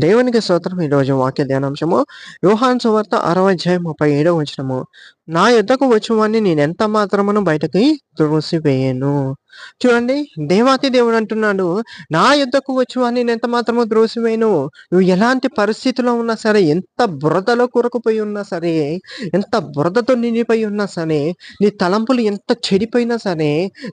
దేవునికి స్తోత్రం. ఈరోజు వాక్య ధ్యానాంశము యోహాను సువార్త 6:37 నా యొద్దకు వచ్చువాన్ని నేనెంత మాత్రమును బయటకి త్రోసివేయను. చూడండి, దేవాతి దేవుడు అంటున్నాడు, నా యొద్దకు వచ్చువాన్ని నేనెంత మాత్రము త్రోసివేయను. నువ్వు ఎలాంటి పరిస్థితిలో ఉన్నా సరే, ఎంత బురదలో కూరుకుపోయి ఉన్నా సరే, ఎంత బురదతో నిండిపోయి ఉన్నా సరే, నీ తలంపులు ఎంత చెడిపోయినా సరే,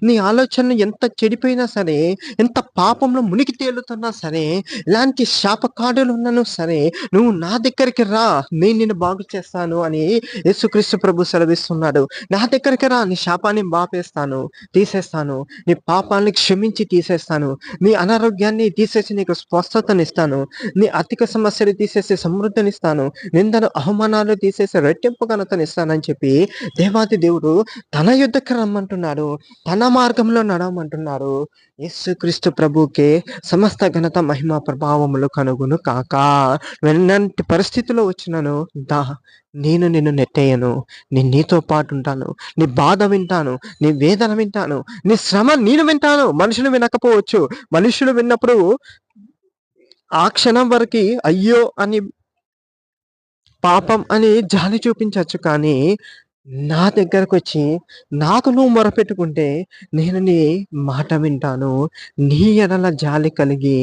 నీ ఆలోచనలు ఎంత చెడిపోయినా సరే, ఎంత పాపంలో మునిగి తేలుతున్నా సరే, ఇలాంటి శాపకాడులు ఉన్నను సరే, నువ్వు నా దగ్గరికి రా, నేను నిన్ను బాగు చేస్తాను అని యేసుక్రీస్తు ప్రభు సెలవిస్తున్నాడు. నా దగ్గరికి రా, నీ శాపాన్ని బాపేస్తాను, తీసేస్తాను, నీ పాపాన్ని క్షమించి తీసేస్తాను, నీ అనారోగ్యాన్ని తీసేసి నీకు స్వస్థతనిస్తాను, నీ ఆర్థిక సమస్యలు తీసేసి సమృద్ధినిస్తాను, నిందను అవమానాలు తీసేసి రెట్టింపు ఘనతనిస్తానని చెప్పి దేవాది దేవుడు తన యుద్ధకి రమ్మంటున్నాడు, తన మార్గంలో నడవమంటున్నారు. యేసుక్రీస్తు ప్రభుకే సమస్త ఘనత మహిమ ప్రభావములు కనుగొను కాక. ఎలాంటి పరిస్థితిలో వచ్చినాను, నేను నిన్ను నెట్టేయను, నేను నీతో పాటు ఉంటాను, నీ బాధ వింటాను, నీ వేదన వింటాను, నీ శ్రమ నేను వింటాను. మనుషులు వినకపోవచ్చు, మనుషులు విన్నప్పుడు ఆ క్షణం వరకు అయ్యో అని, పాపం అని జాలి చూపించవచ్చు, కానీ నా దగ్గరకొచ్చి నాకు నువ్వు మొరపెట్టుకుంటే నేను నీ మాట వింటాను, నీ ఎడల జాలి కలిగి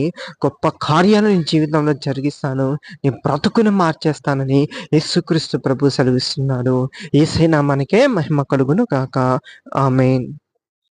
గొప్ప కార్యాలు నీ జీవితంలో జరిగిస్తాను, నీ బ్రతుకును మార్చేస్తానని యేసుక్రీస్తు ప్రభు సెలవిస్తున్నాడు. యేసే నామానికే మహిమ కలుగును గాక. ఆమేన్.